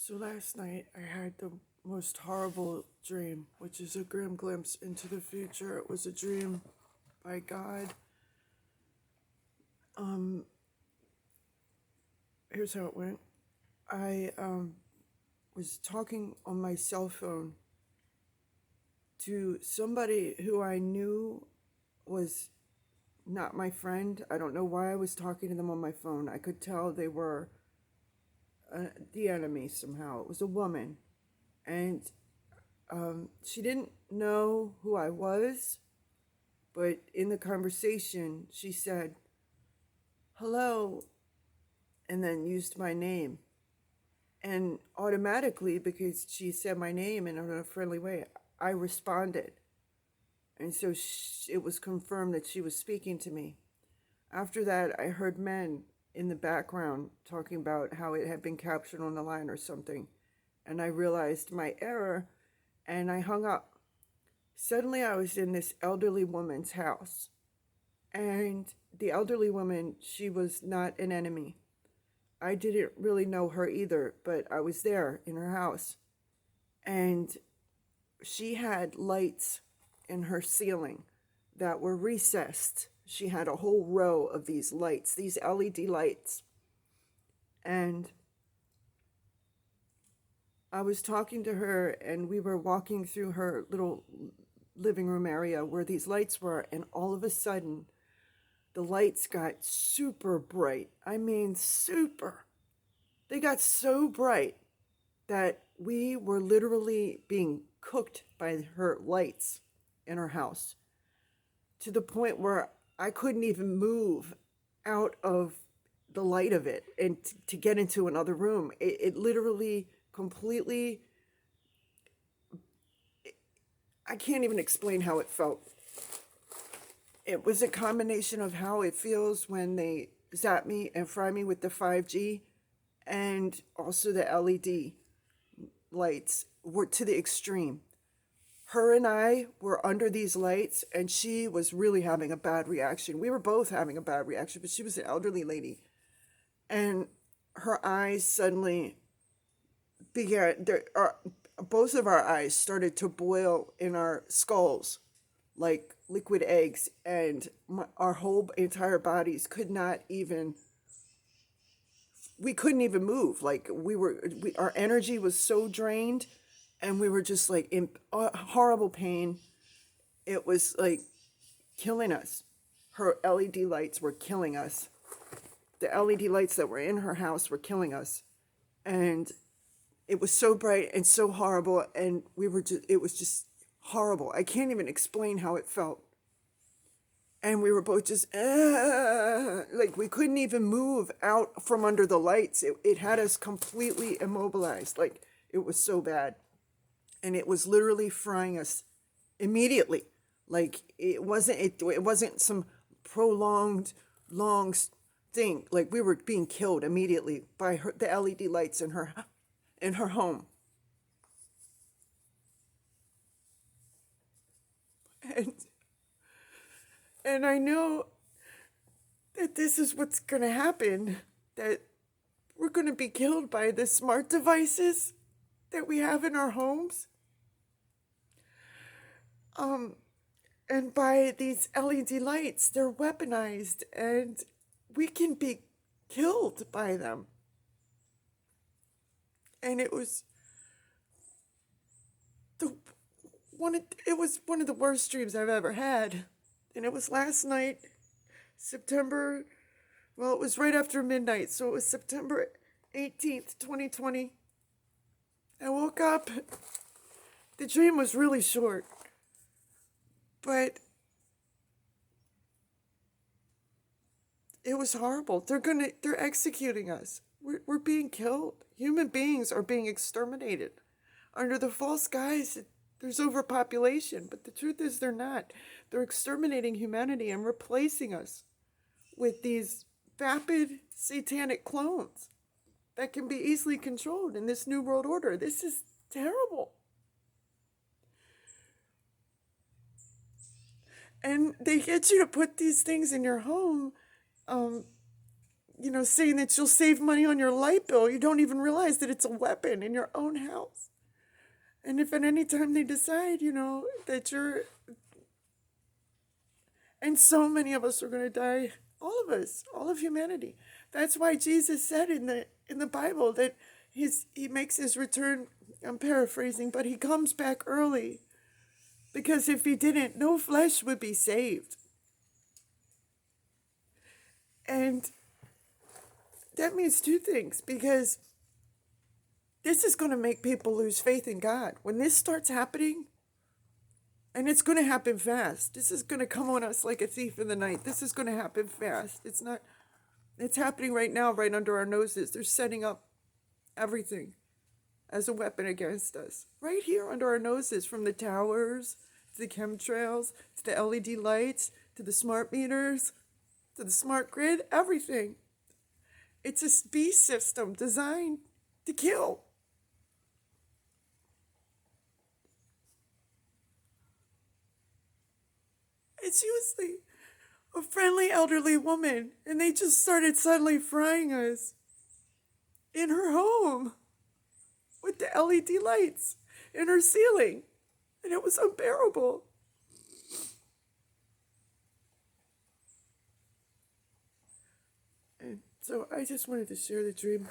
So last night I had the most horrible dream, which is a grim glimpse into the future. It was a dream by God. Um, Here's how it went. I was talking on my cell phone to somebody who I knew was not my friend. I don't know why I was talking to them on my phone. I could tell they were the enemy somehow. It was a woman, and she didn't know who I was, but in the conversation, she said, hello, and then used my name. And automatically, because she said my name in a friendly way, I responded. And so it was confirmed that she was speaking to me. After that, I heard men in the background talking about how it had been captured on the line or something. And I realized my error, and I hung up. Suddenly, I was in this elderly woman's house. And the elderly woman, she was not an enemy. I didn't really know her either, but I was there in her house. And she had lights in her ceiling that were recessed. She had a whole row of these lights, these LED lights. And I was talking to her, and we were walking through her little living room area where these lights were, and all of a sudden, the lights got super bright. I mean, super. They got so bright that we were literally being cooked by her lights in her house, to the point where I couldn't even move out of the light of it and to get into another room. It literally completely, I can't even explain how it felt. It was a combination of how it feels when they zap me and fry me with the 5G, and also the LED lights were to the extreme. Her and I were under these lights, and she was really having a bad reaction. We were both having a bad reaction, but she was an elderly lady. And her eyes suddenly began, both of our eyes started to boil in our skulls like liquid eggs, and our whole entire bodies could not even, we couldn't even move. Like our energy was so drained, and we were just like in horrible pain. It was like killing us. Her LED lights were killing us. The LED lights that were in her house were killing us. And it was so bright and so horrible, and it was just horrible. I can't even explain how it felt. And we were both just like we couldn't even move out from under the lights. It had us completely immobilized. Like, it was so bad. And it was literally frying us immediately. Like, it wasn't some prolonged long thing. Like, we were being killed immediately by the LED lights in her home. And and I know that this is what's going to happen, that we're going to be killed by the smart devices that we have in our homes. And by these LED lights, they're weaponized, and we can be killed by them. And it was the it was one of the worst dreams I've ever had. And it was last night, September, well, it was right after midnight, so it was September 18th, 2020. I woke up. The dream was really short, but it was horrible. They're executing us. We're being killed. Human beings are being exterminated under the false guise that there's overpopulation, but the truth is they're not. They're exterminating humanity and replacing us with these vapid satanic clones that can be easily controlled in this new world order. This is terrible. And they get you to put these things in your home, saying that you'll save money on your light bill. You don't even realize that it's a weapon in your own house. And if at any time they decide, that you're, and so many of us are going to die, all of us, all of humanity. That's why Jesus said in the Bible that he makes his return. I'm paraphrasing, but he comes back early, because if he didn't, no flesh would be saved. And that means two things, because this is going to make people lose faith in God. When this starts happening, and it's going to happen fast. This is going to come on us like a thief in the night. This is going to happen fast. It's happening right now, right under our noses. They're setting up everything as a weapon against us. Right here under our noses, from the towers, to the chemtrails, to the LED lights, to the smart meters, to the smart grid, everything. It's a beast system designed to kill. It's usually a friendly elderly woman, and they just started suddenly frying us in her home with the LED lights in her ceiling, and it was unbearable. And so I just wanted to share the dream.